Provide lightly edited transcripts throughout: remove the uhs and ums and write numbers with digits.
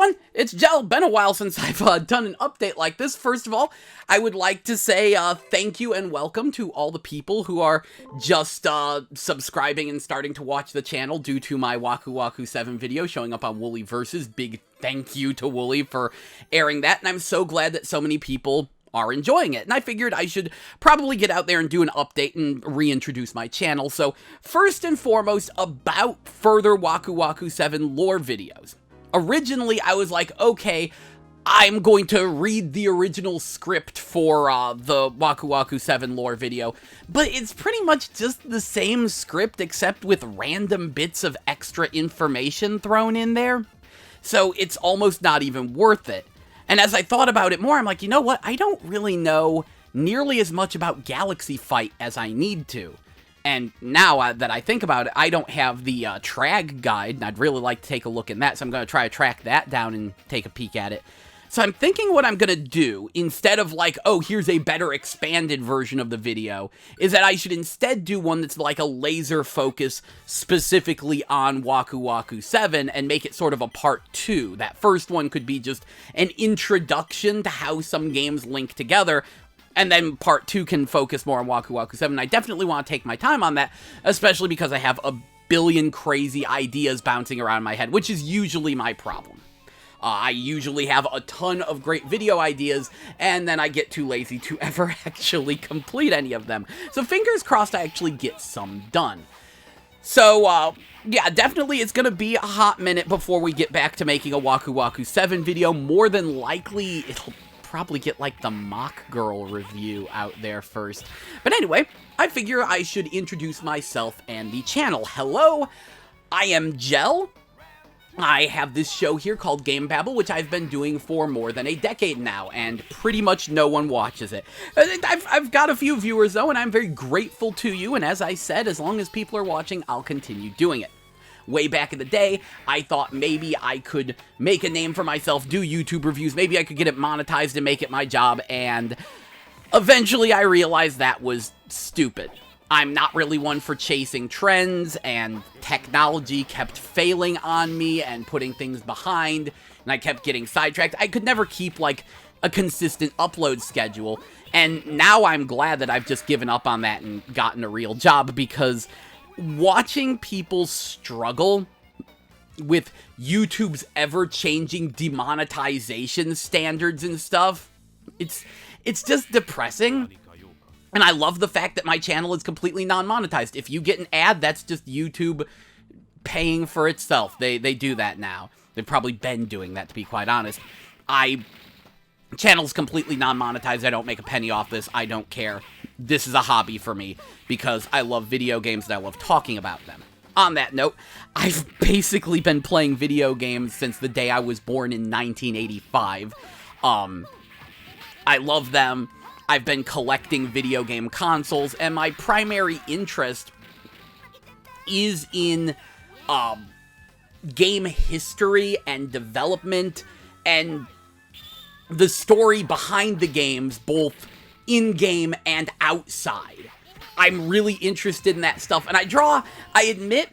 everyone, it's Gel. Been a while since I've done an update like this. First of all, I would like to say thank you and welcome to all the people who are just subscribing and starting to watch the channel due to my Waku Waku 7 video showing up on Wooly Versus. Big thank you to Wooly for airing that, and I'm so glad that so many people are enjoying it, and I figured I should probably get out there and do an update and reintroduce my channel. So first and foremost, about further Waku Waku 7 lore videos. Originally, I was like, okay, I'm going to read the original script for the Waku Waku 7 lore video, but it's pretty much just the same script except with random bits of extra information thrown in there, so it's almost not even worth it. And as I thought about it more, I'm like, you know what, I don't really know nearly as much about Galaxy Fight as I need to. And now that I think about it, I don't have the Trag guide, and I'd really like to take a look in that, so I'm going to try to track that down and take a peek at it. So I'm thinking what I'm going to do, instead of like, oh, here's a better expanded version of the video, is that I should instead do one that's like a laser focus specifically on Waku Waku 7 and make it sort of a part 2. That first one could be just an introduction to how some games link together, and then part 2 can focus more on Waku Waku 7. I definitely want to take my time on that, especially because I have a billion crazy ideas bouncing around in my head, which is usually my problem. I usually have a ton of great video ideas, and then I get too lazy to ever actually complete any of them. So fingers crossed I actually get some done. So, yeah, definitely it's gonna be a hot minute before we get back to making a Waku Waku 7 video. More than likely, it'll probably get like the Mock Girl review out there first. But anyway, I figure I should introduce myself and the channel. Hello, I am Gel. I have this show here called GameMetabble, which I've been doing for more than a decade now, and pretty much no one watches it. I've got a few viewers, though, and I'm very grateful to you, and as I said, as long as people are watching, I'll continue doing it. Way back in the day, I thought maybe I could make a name for myself, do YouTube reviews, maybe I could get it monetized and make it my job, and eventually I realized that was stupid. I'm not really one for chasing trends, and technology kept failing on me and putting things behind, and I kept getting sidetracked. I could never keep, like, a consistent upload schedule, and now I'm glad that I've just given up on that and gotten a real job, because watching people struggle with YouTube's ever-changing demonetization standards and stuff, it's just depressing. And I love the fact that my channel is completely non-monetized. If you get an ad, that's just YouTube paying for itself. They do that now. They've probably been doing that, to be quite honest. Channel's completely non-monetized. I don't make a penny off this. I don't care. This is a hobby for me because I love video games and I love talking about them. On that note, I've basically been playing video games since the day I was born in 1985. I love them. I've been collecting video game consoles, and my primary interest is in game history and development and the story behind the games, both in-game and outside. I'm really interested in that stuff, and I admit,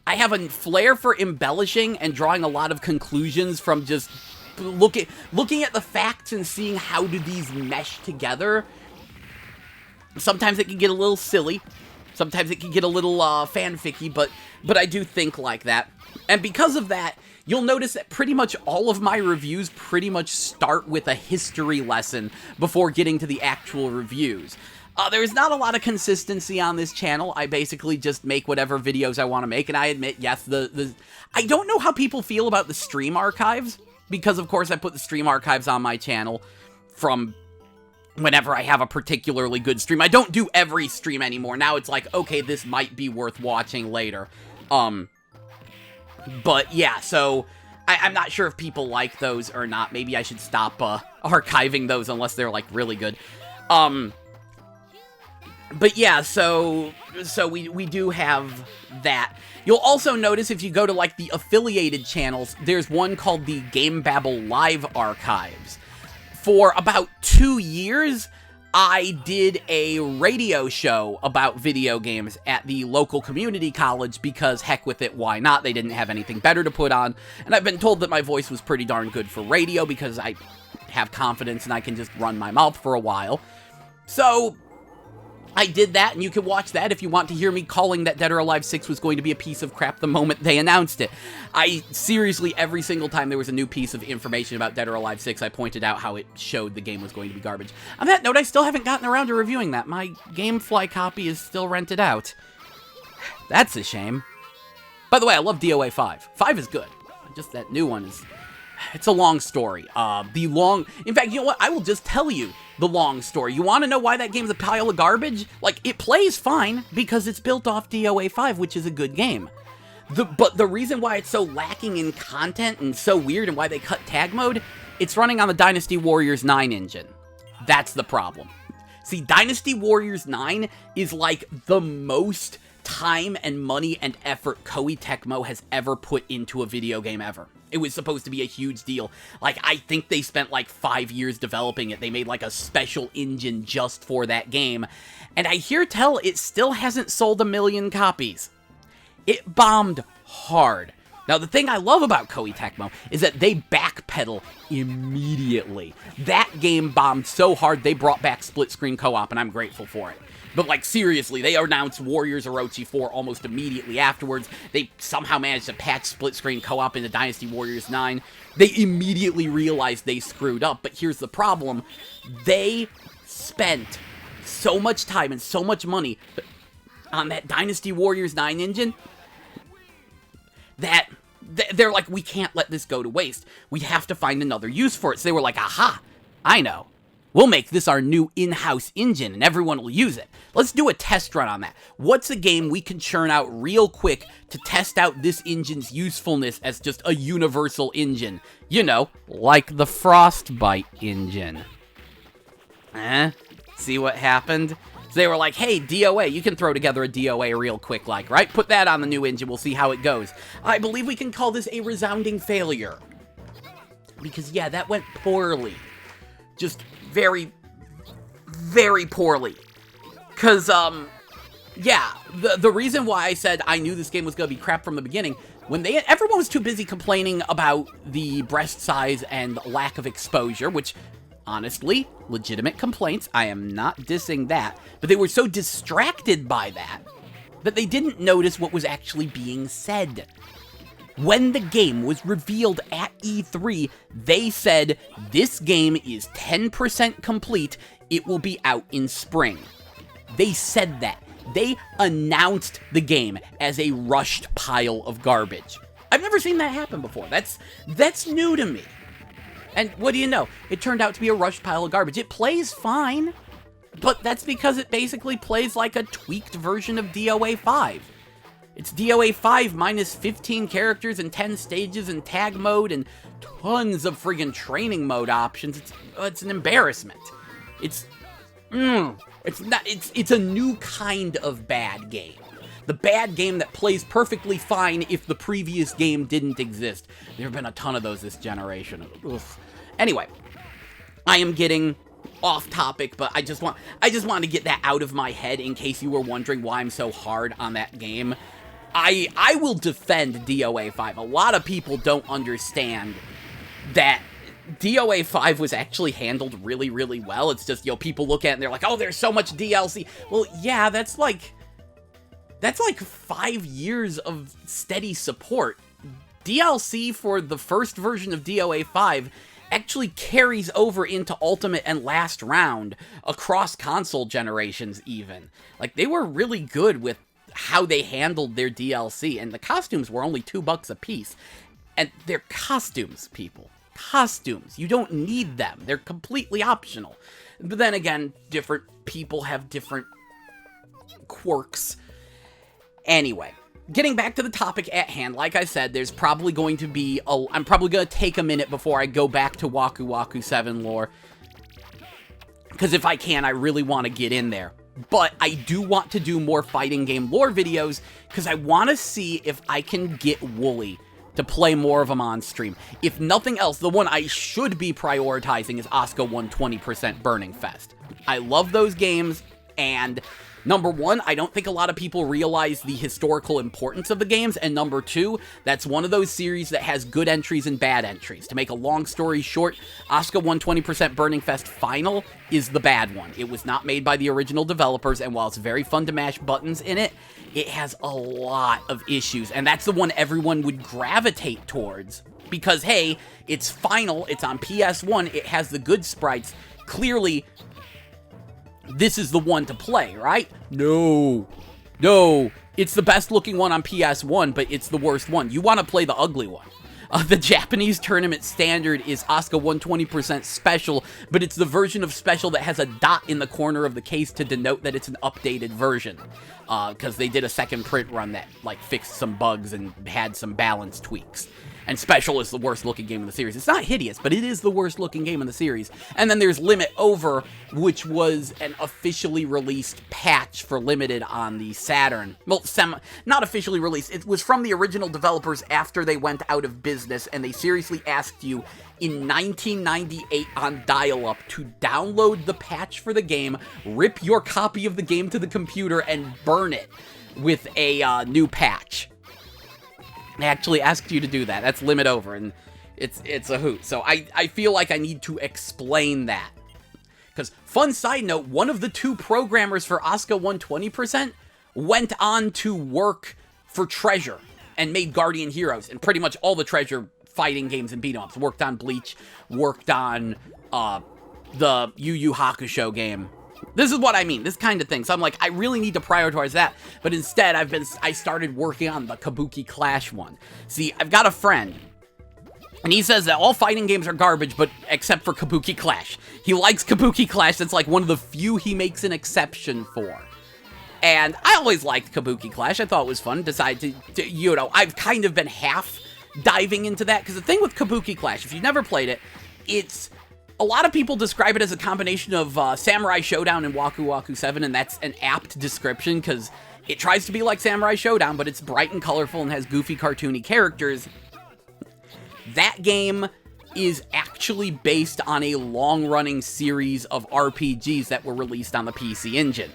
I have a flair for embellishing and drawing a lot of conclusions from just looking at the facts and seeing how do these mesh together. Sometimes it can get a little silly. Sometimes it can get a little fanficky, but I do think like that. And because of that, you'll notice that pretty much all of my reviews pretty much start with a history lesson before getting to the actual reviews. There's not a lot of consistency on this channel. I basically just make whatever videos I want to make, and I admit, yes, I don't know how people feel about the stream archives, because of course I put the stream archives on my channel from whenever I have a particularly good stream. I don't do every stream anymore. Now it's like, okay, this might be worth watching later. But yeah, so I'm not sure if people like those or not. Maybe I should stop archiving those unless they're like really good. But yeah, so we do have that. You'll also notice if you go to like the affiliated channels, there's one called the GameMetabble Live Archives. For about 2 years, I did a radio show about video games at the local community college because heck with it, why not? They didn't have anything better to put on, and I've been told that my voice was pretty darn good for radio because I have confidence and I can just run my mouth for a while. So I did that, and you can watch that if you want to hear me calling that Dead or Alive 6 was going to be a piece of crap the moment they announced it. I seriously, every single time there was a new piece of information about Dead or Alive 6, I pointed out how it showed the game was going to be garbage. On that note, I still haven't gotten around to reviewing that. My GameFly copy is still rented out. That's a shame. By the way, I love DOA 5. 5 is good. Just that new one is... It's a long story. In fact, you know what? I will just tell you the long story. You want to know why that game's a pile of garbage? It plays fine because it's built off DOA 5, which is a good game. But the reason why it's so lacking in content and so weird and why they cut tag mode, it's running on the Dynasty Warriors 9 engine. That's the problem. See, Dynasty Warriors 9 is like the most time and money and effort Koei Tecmo has ever put into a video game ever. It was supposed to be a huge deal. I think they spent 5 years developing it. They made a special engine just for that game. And I hear tell it still hasn't sold 1 million copies. It bombed hard. Now, the thing I love about Koei Tecmo is that they backpedal immediately. That game bombed so hard, they brought back split-screen co-op, and I'm grateful for it. But, seriously, they announced Warriors Orochi 4 almost immediately afterwards. They somehow managed to patch split-screen co-op into Dynasty Warriors 9. They immediately realized they screwed up, but here's the problem. They spent so much time and so much money on that Dynasty Warriors 9 engine that they're like, we can't let this go to waste. We have to find another use for it. So they were like, aha, I know. We'll make this our new in-house engine, and everyone will use it. Let's do a test run on that. What's a game we can churn out real quick to test out this engine's usefulness as just a universal engine? You know, like the Frostbite engine. See what happened? So they were like, hey, DOA, you can throw together a DOA real quick, right? Put that on the new engine, we'll see how it goes. I believe we can call this a resounding failure. Because, yeah, that went poorly. Just very, very poorly. Because, yeah, the reason why I said I knew this game was going to be crap from the beginning, everyone was too busy complaining about the breast size and lack of exposure, which, honestly, legitimate complaints, I am not dissing that, but they were so distracted by that they didn't notice what was actually being said. When the game was revealed at E3, they said, this game is 10% complete, it will be out in spring. They said that. They announced the game as a rushed pile of garbage. I've never seen that happen before. That's new to me. And what do you know? It turned out to be a rushed pile of garbage. It plays fine, but that's because it basically plays like a tweaked version of DOA 5. It's DOA 5 minus 15 characters and 10 stages and tag mode and tons of friggin' training mode options. It's an embarrassment. It's a new kind of bad game. The bad game that plays perfectly fine if the previous game didn't exist. There have been a ton of those this generation. Ugh. Anyway, I am getting off topic, but I just want to get that out of my head in case you were wondering why I'm so hard on that game. I will defend DOA 5. A lot of people don't understand that DOA 5 was actually handled really, really well. It's just, people look at it and they're like, oh, there's so much DLC. Well, yeah, that's like 5 years of steady support. DLC for the first version of DOA 5 actually carries over into Ultimate and Last Round, across console generations even. They were really good with how they handled their DLC, and the costumes were only $2 a piece. And they're costumes, people. Costumes. You don't need them. They're completely optional. But then again, different people have different quirks. Anyway, getting back to the topic at hand, like I said, there's probably going to be I'm probably going to take a minute before I go back to Waku Waku 7 lore. Because if I can, I really want to get in there. But I do want to do more fighting game lore videos, because I want to see if I can get Wooly to play more of them on stream. If nothing else, the one I should be prioritizing is Asuka 120% Burning Fest. I love those games, and number one, I don't think a lot of people realize the historical importance of the games, and number two, that's one of those series that has good entries and bad entries. To make a long story short, Asuka 120% Burning Fest Final is the bad one. It was not made by the original developers, and while it's very fun to mash buttons in it, it has a lot of issues, and that's the one everyone would gravitate towards. Because, hey, it's final, it's on PS1, it has the good sprites. Clearly, this is the one to play, right? No. It's the best looking one on PS1, but it's the worst one. You want to play the ugly one. The Japanese tournament standard is Asuka 120% Special, but it's the version of Special that has a dot in the corner of the case to denote that it's an updated version. Because they did a second print run that, like, fixed some bugs and had some balance tweaks. And Special is the worst looking game in the series. It's not hideous, but it is the worst looking game in the series. And then there's Limit Over, which was an officially released patch for Limited on the Saturn. Well, not officially released. It was from the original developers after they went out of business, and they seriously asked you in 1998 on dial-up to download the patch for the game, rip your copy of the game to the computer, and burn it with a new patch. They actually asked you to do that. That's Limit Over, and it's a hoot. So I feel like I need to explain that. Because, fun side note, one of the two programmers for Asuka 120% went on to work for Treasure and made Guardian Heroes and pretty much all the Treasure fighting games and beat-em-ups. Worked on Bleach, worked on the Yu Yu Hakusho game. This is what I mean, this kind of thing. So I'm like, I really need to prioritize that. But instead, I started working on the Kabuki Clash one. See, I've got a friend, and he says that all fighting games are garbage, but except for Kabuki Clash. He likes Kabuki Clash. That's like one of the few he makes an exception for. And I always liked Kabuki Clash. I thought it was fun. Decided to you know, I've kind of been half diving into that. Because the thing with Kabuki Clash, if you've never played it, it's... A lot of people describe it as a combination of Samurai Showdown and Waku Waku 7, and that's an apt description, because it tries to be like Samurai Showdown, but it's bright and colorful and has goofy, cartoony characters. That game is actually based on a long-running series of RPGs that were released on the PC Engine.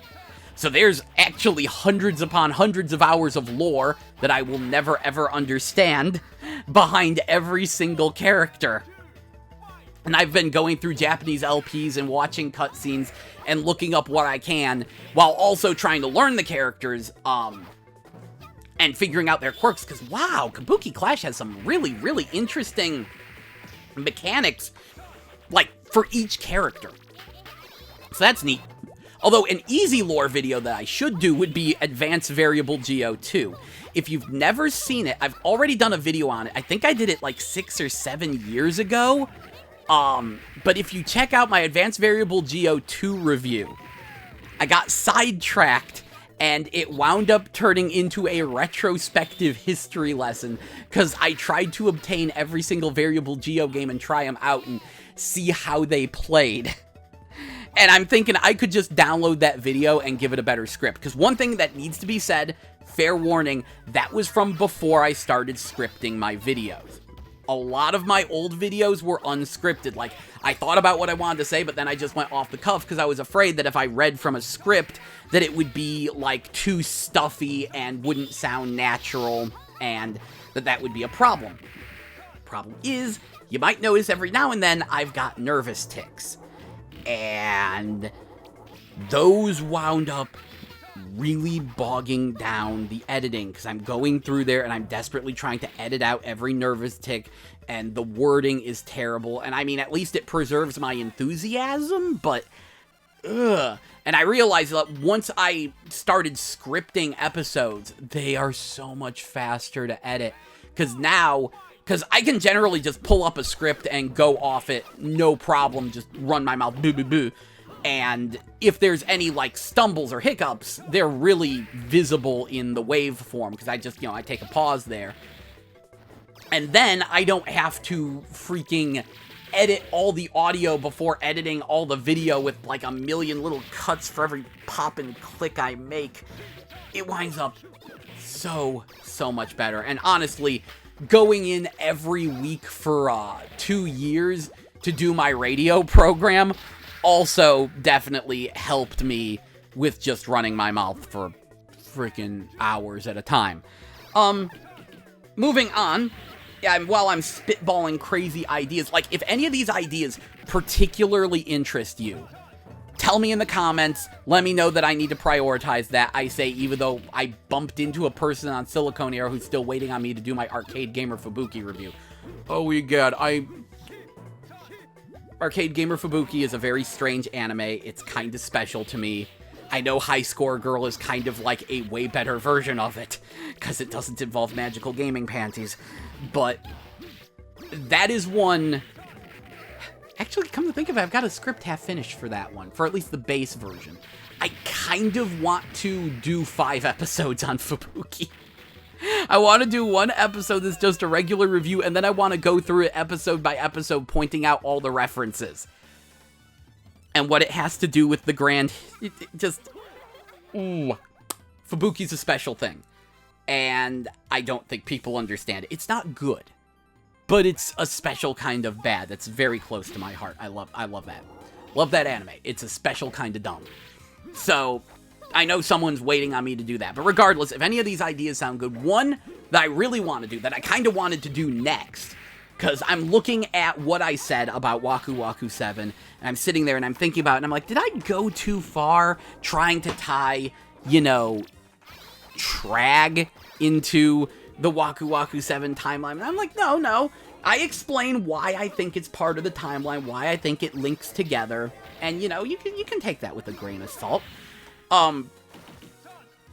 So there's actually hundreds upon hundreds of hours of lore that I will never ever understand behind every single character. And I've been going through Japanese LPs and watching cutscenes and looking up what I can, while also trying to learn the characters, and figuring out their quirks, because wow, Kabuki Clash has some really, really interesting mechanics, like, for each character. So that's neat. Although an easy lore video that I should do would be Advanced Variable Geo 2. If you've never seen it, I've already done a video on it. I think I did it like 6 or 7 years ago. But if you check out my Advanced Variable Geo 2 review, I got sidetracked, and it wound up turning into a retrospective history lesson, because I tried to obtain every single Variable Geo game and try them out and see how they played. And I'm thinking I could just download that video and give it a better script, because one thing that needs to be said, fair warning, that was from before I started scripting my videos. A lot of my old videos were unscripted. Like, I thought about what I wanted to say, but then I just went off the cuff because I was afraid that if I read from a script, that it would be, like, too stuffy and wouldn't sound natural, and that would be a problem. Problem is, you might notice every now and then I've got nervous tics. And those wound up really bogging down the editing, because I'm going through there and I'm desperately trying to edit out every nervous tick, and the wording is terrible. And I mean, at least it preserves my enthusiasm, but ugh. And I realized that once I started scripting episodes, they are so much faster to edit, because I can generally just pull up a script and go off it, no problem, just run my mouth, boo boo boo. And if there's any, like, stumbles or hiccups, they're really visible in the waveform, because I just, I take a pause there. And then I don't have to freaking edit all the audio before editing all the video with, like, a million little cuts for every pop and click I make. It winds up so much better. And honestly, going in every week for 2 years to do my radio program also definitely helped me with just running my mouth for freaking hours at a time. Moving on, while I'm spitballing crazy ideas, like, if any of these ideas particularly interest you, tell me in the comments, let me know that I need to prioritize that. I say, even though I bumped into a person on Silicon Air who's still waiting on me to do my Arcade Gamer Fubuki review. Oh, we God, Arcade Gamer Fubuki is a very strange anime. It's kind of special to me. I know High Score Girl is kind of like a way better version of it, because it doesn't involve magical gaming panties. But that is one... Actually, come to think of it, I've got a script half finished for that one, for at least the base version. I kind of want to do 5 episodes on Fubuki. I want to do 1 episode that's just a regular review, and then I want to go through it episode by episode, pointing out all the references. And what it has to do with the grand... Fubuki's a special thing. And I don't think people understand it. It's not good. But it's a special kind of bad that's very close to my heart. I love that. Love that anime. It's a special kind of dumb. So, I know someone's waiting on me to do that. But regardless, if any of these ideas sound good, one that I really want to do, that I kind of wanted to do next, because I'm looking at what I said about Waku Waku 7, and I'm sitting there and I'm thinking about it, and I'm like, did I go too far trying to tie, Trag into the Waku Waku 7 timeline? And I'm like, no. I explain why I think it's part of the timeline, why I think it links together, and, you can take that with a grain of salt. And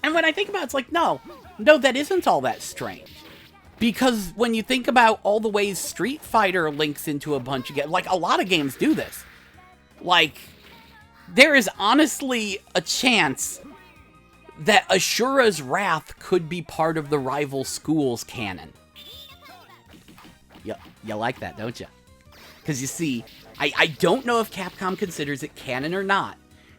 when I think about it, it's like, no, that isn't all that strange. Because when you think about all the ways Street Fighter links into a bunch of games, like, a lot of games do this. Like, there is honestly a chance that Ashura's Wrath could be part of the rival schools canon. You like that, don't you? Because you see, I don't know if Capcom considers it canon or not,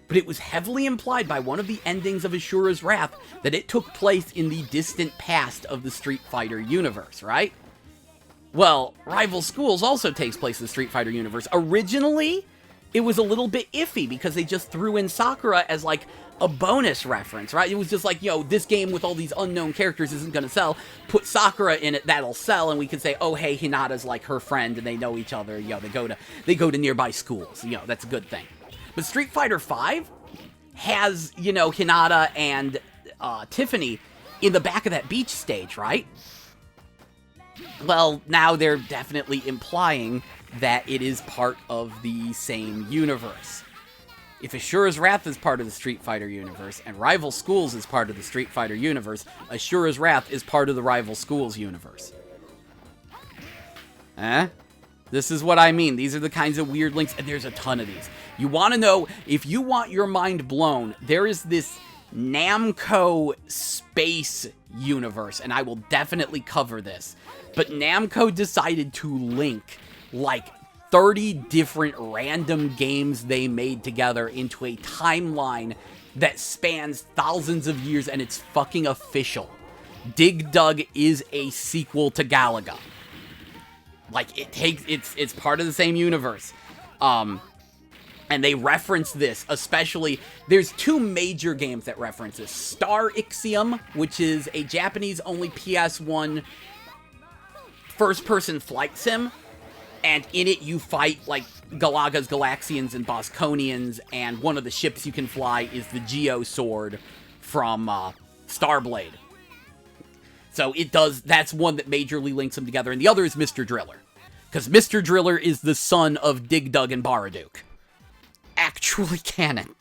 but it was heavily implied by one of the endings of Ashura's Wrath that it took place in the distant past of the Street Fighter universe, right? Well, Rival Schools also takes place in the Street Fighter universe. Originally, it was a little bit iffy because they just threw in Sakura as, like, a bonus reference, right? It was just like, this game with all these unknown characters isn't gonna sell. Put Sakura in it, that'll sell, and we could say, oh, hey, Hinata's like her friend, and they know each other. They go to nearby schools. That's a good thing. But Street Fighter V has, Hinata and Tiffany in the back of that beach stage, right? Well, now they're definitely implying that it is part of the same universe. If Ashura's Wrath is part of the Street Fighter universe, and Rival Schools is part of the Street Fighter universe, Ashura's Wrath is part of the Rival Schools universe. This is what I mean. These are the kinds of weird links, and there's a ton of these. You want to know, if you want your mind blown, there is this Namco space universe, and I will definitely cover this. But Namco decided to link, like, 30 different random games they made together into a timeline that spans thousands of years, and it's fucking official. Dig Dug is a sequel to Galaga. Like, it's part of the same universe. And they reference this, especially, there's 2 major games that reference this. Star Ixiom, which is a Japanese-only PS1 first-person flight sim, and in it you fight, like, Galaga's Galaxians and Bosconians, and one of the ships you can fly is the Geo Sword from Starblade. So that's one that majorly links them together, and the other is Mr. Driller. Because Mr. Driller is the son of Dig Dug and Baraduke. Actually canon.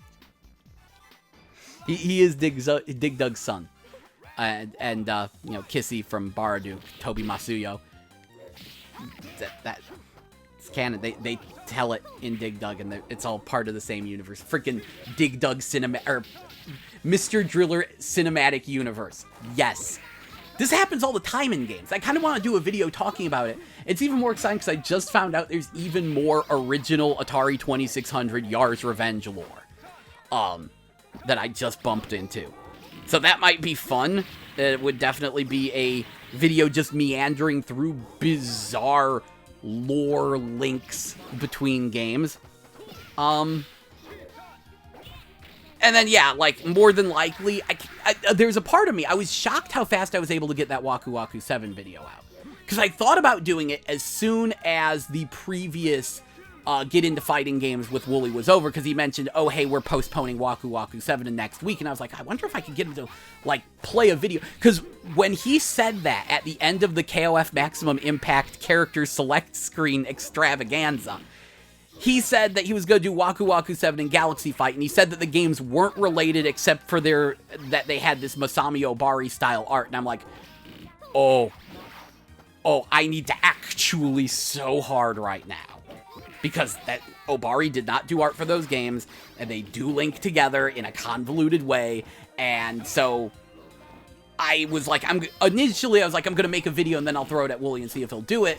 He is Dig Dug's son. And Kissy from Baraduke, Tobi Masuyo. It's canon. They tell it in Dig Dug, and it's all part of the same universe. Freaking Dig Dug Mr. Driller cinematic universe. Yes. This happens all the time in games. I kind of want to do a video talking about it. It's even more exciting because I just found out there's even more original Atari 2600 Yar's Revenge lore that I just bumped into. So that might be fun. It would definitely be a video just meandering through bizarre lore links between games. And then, yeah, like, more than likely, there's a part of me, I was shocked how fast I was able to get that Waku Waku 7 video out. Because I thought about doing it as soon as the previous Get Into Fighting Games with Wooly was over, because he mentioned, oh, hey, we're postponing Waku Waku 7 to next week, and I was like, I wonder if I could get him to, like, play a video. Because when he said that at the end of the KOF Maximum Impact Character Select Screen Extravaganza, he said that he was going to do Waku Waku 7 and Galaxy Fight, and he said that the games weren't related except for that they had this Masami Obari style art, and I'm like, oh, I need to actually so hard right now. Because that Obari did not do art for those games, and they do link together in a convoluted way, and so I was like, initially I was like, I'm going to make a video and then I'll throw it at Wooly and see if he'll do it.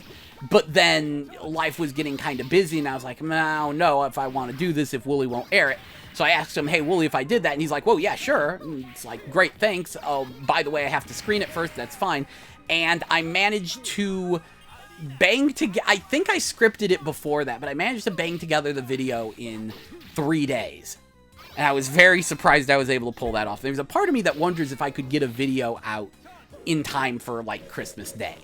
But then life was getting kind of busy, and I was like, no, if I want to do this, if Wooly won't air it. So I asked him, hey, Wooly, if I did that, and he's like, well, yeah, sure. And it's like, great, thanks. Oh, by the way, I have to screen it first. That's fine. And I managed to bang together, I think I scripted it before that, but I managed to bang together the video in 3 days. And I was very surprised I was able to pull that off. There's a part of me that wonders if I could get a video out in time for, like, Christmas Day.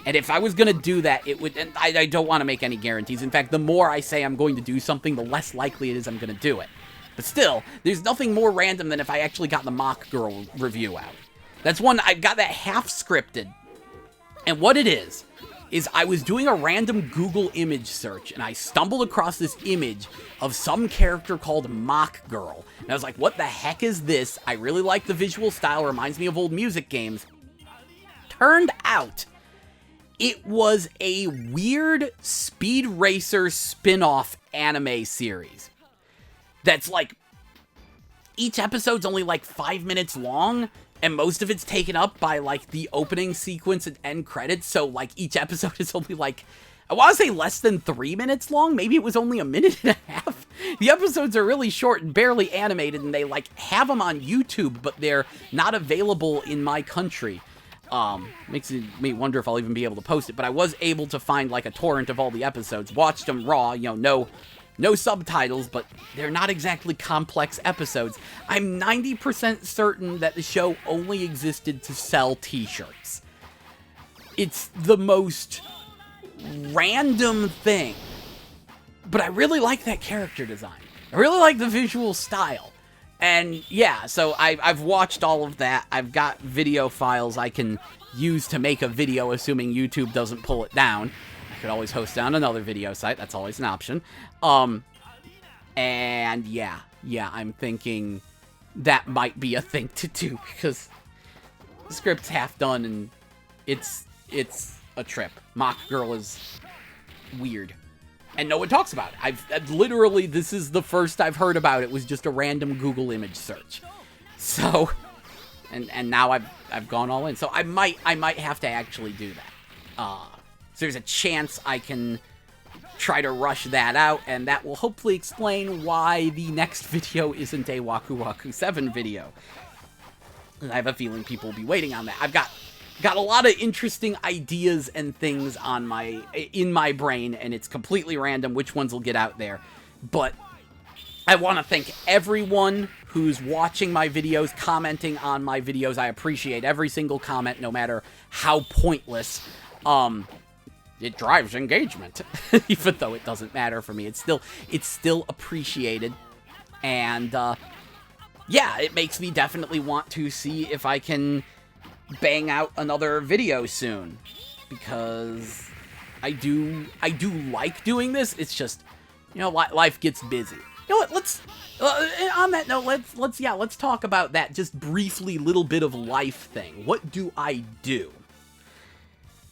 And if I was going to do that, it would, and I don't want to make any guarantees. In fact, the more I say I'm going to do something, the less likely it is I'm going to do it. But still, there's nothing more random than if I actually got the Mock Girl review out. That's one, I've got that half scripted. And what it is I was doing a random Google image search, and I stumbled across this image of some character called Mock Girl. And I was like, what the heck is this? I really like the visual style, reminds me of old music games. Turned out, it was a weird Speed Racer spin-off anime series. That's like, each episode's only like 5 minutes long, and most of it's taken up by, like, the opening sequence and end credits, so, like, each episode is only, like, I want to say less than 3 minutes long. Maybe it was only a minute and a half. The episodes are really short and barely animated, and they, like, have them on YouTube, but they're not available in my country. Makes me wonder if I'll even be able to post it, but I was able to find, like, a torrent of all the episodes, watched them raw, you know, no subtitles, but they're not exactly complex episodes. I'm 90% certain that the show only existed to sell t-shirts. It's the most random thing, but I really like that character design. I really like the visual style. And yeah, so I've watched all of that. I've got video files I can use to make a video, assuming YouTube doesn't pull it down. I could always host it on another video site. That's always an option. And yeah, I'm thinking that might be a thing to do, because the script's half done and it's a trip. Mock Girl is weird. And no one talks about it. I've literally, this is the first I've heard about it, was just a random Google image search. So, and now I've gone all in. So I might have to actually do that. So there's a chance I can try to rush that out, and that will hopefully explain why the next video isn't a Waku Waku 7 video. And I have a feeling people will be waiting on that. I've got a lot of interesting ideas and things in my brain, and it's completely random which ones will get out there. But I want to thank everyone who's watching my videos, commenting on my videos. I appreciate every single comment, no matter how pointless. It drives engagement, even though it doesn't matter for me. It's still appreciated, and yeah, it makes me definitely want to see if I can bang out another video soon, because I do like doing this. It's just, you know, life gets busy. You know what? Let's on that note, let's talk about that just briefly. Little bit of life thing. What do I do?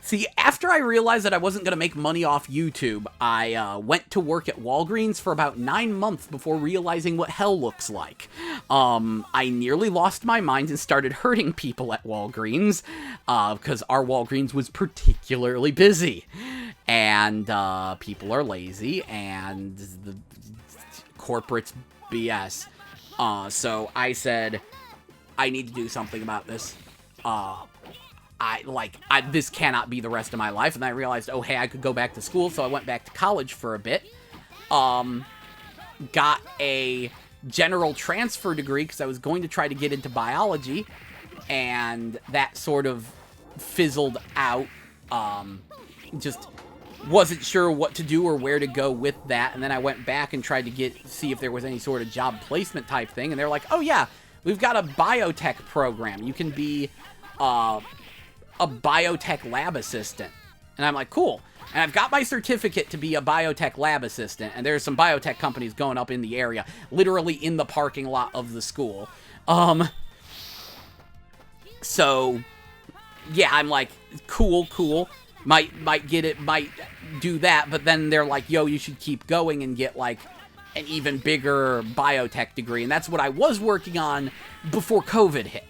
See, after I realized that I wasn't going to make money off YouTube, I went to work at Walgreens for about 9 months before realizing what hell looks like. I nearly lost my mind and started hurting people at Walgreens, because our Walgreens was particularly busy. And people are lazy, and the corporate's BS. So I said, I need to do something about this. This cannot be the rest of my life. And then I realized, oh, hey, I could go back to school. So I went back to college for a bit. Got a general transfer degree because I was going to try to get into biology. And that sort of fizzled out. Just wasn't sure what to do or where to go with that. And then I went back and tried to see if there was any sort of job placement type thing. And they're like, oh, yeah, we've got a biotech program. You can be a biotech lab assistant. And I'm like, cool. And I've got my certificate to be a biotech lab assistant. And there's some biotech companies going up in the area, literally in the parking lot of the school. So, yeah, I'm like, cool. Might get it, might do that. But then they're like, yo, you should keep going and get, like, an even bigger biotech degree. And that's what I was working on before COVID hit.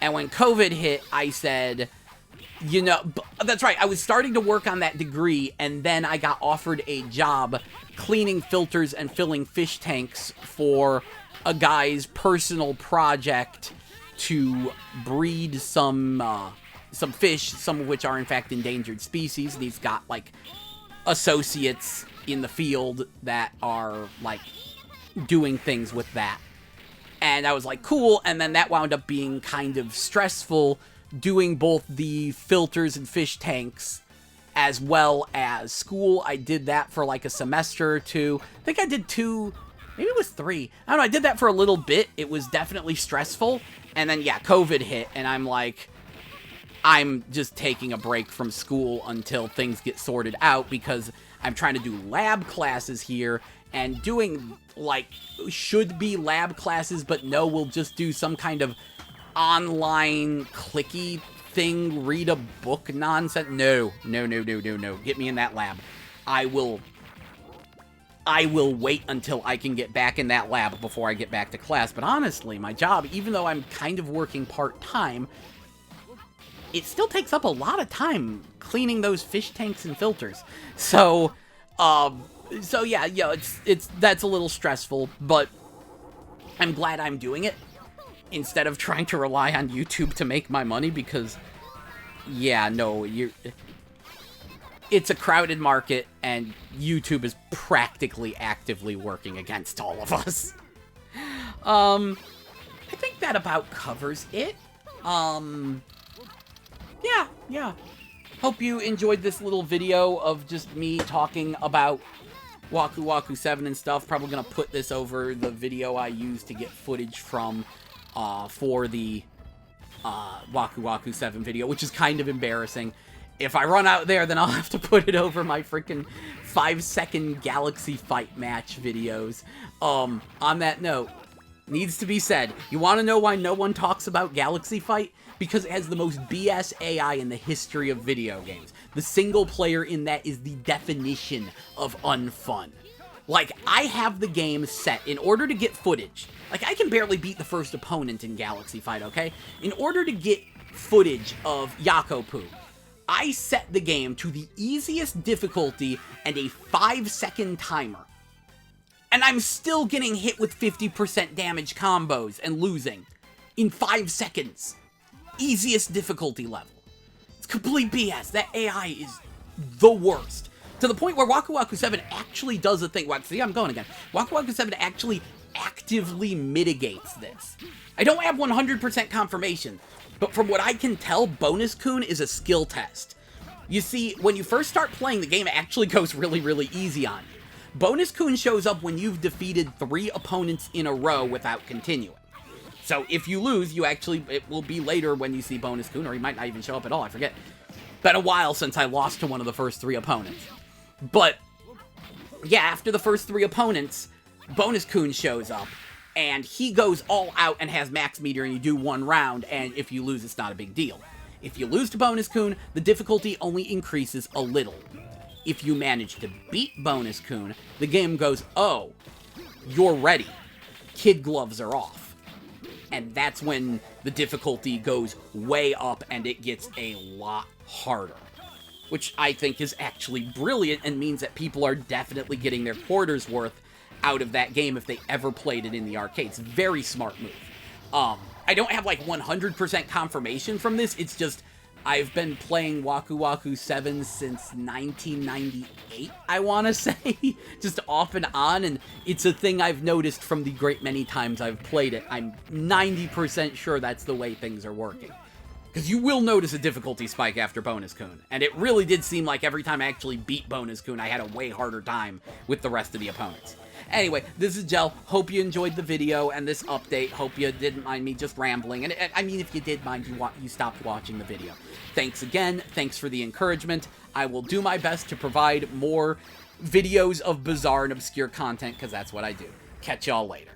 And when COVID hit, I said, you know, that's right, I was starting to work on that degree, and then I got offered a job cleaning filters and filling fish tanks for a guy's personal project to breed some fish, some of which are in fact endangered species. And he's got, like, associates in the field that are, like, doing things with that. And I was like, cool, and then that wound up being kind of stressful, doing both the filters and fish tanks as well as school. I did that for like a semester or two. I think I did 2, maybe it was 3. I don't know, I did that for a little bit. It was definitely stressful. And then, yeah, COVID hit, and I'm like, I'm just taking a break from school until things get sorted out because I'm trying to do lab classes here and doing, like, should be lab classes, but no, we'll just do some kind of online clicky thing, read a book nonsense. No. Get me in that lab. I will wait until I can get back in that lab before I get back to class. But honestly, my job, even though I'm kind of working part-time, it still takes up a lot of time cleaning those fish tanks and filters. So yeah, that's a little stressful, but I'm glad I'm doing it instead of trying to rely on YouTube to make my money because, yeah, no, it's a crowded market and YouTube is practically actively working against all of us. I think that about covers it. Yeah. Hope you enjoyed this little video of just me talking about Waku Waku 7 and stuff. Probably gonna put this over the video I used to get footage from for the Waku Waku 7 video, which is kind of embarrassing. If I run out there, then I'll have to put it over my freaking 5-second Galaxy Fight match videos. On that note, needs to be said, you want to know why no one talks about Galaxy Fight? Because it has the most BS AI in the history of video games. The single player in that is the definition of unfun. Like, I have the game set in order to get footage. Like, I can barely beat the first opponent in Galaxy Fight, okay? In order to get footage of Yakopu, I set the game to the easiest difficulty and a 5-second timer. And I'm still getting hit with 50% damage combos and losing in 5 seconds. Easiest difficulty level. It's complete BS. That AI is the worst. To the point where Waku Waku 7 actually does a thing. See, I'm going again. Waku Waku 7 actually actively mitigates this. I don't have 100% confirmation, but from what I can tell, Bonus Kun is a skill test. You see, when you first start playing, the game actually goes really, really easy on you. Bonus Kun shows up when you've defeated 3 opponents in a row without continuing. So if you lose, it will be later when you see Bonus Kun, or he might not even show up at all, I forget. Been a while since I lost to one of the first 3 opponents. But, yeah, after the first 3 opponents, Bonus Kun shows up, and he goes all out and has max meter, and you do 1 round, and if you lose, it's not a big deal. If you lose to Bonus Kun, the difficulty only increases a little. If you manage to beat Bonus Kun, the game goes, oh, you're ready. Kid gloves are off. And that's when the difficulty goes way up and it gets a lot harder. Which I think is actually brilliant and means that people are definitely getting their quarter's worth out of that game if they ever played it in the arcades. Very smart move. I don't have like 100% confirmation from this. It's just I've been playing Waku Waku 7 since 1998, I want to say, just off and on, and it's a thing I've noticed from the great many times I've played it. I'm 90% sure that's the way things are working. Because you will notice a difficulty spike after Bonus Kun, and it really did seem like every time I actually beat Bonus Kun, I had a way harder time with the rest of the opponents. Anyway, this is Gel. Hope you enjoyed the video and this update. Hope you didn't mind me just rambling. And I mean, if you did mind, you stopped watching the video. Thanks again. Thanks for the encouragement. I will do my best to provide more videos of bizarre and obscure content, because that's what I do. Catch y'all later.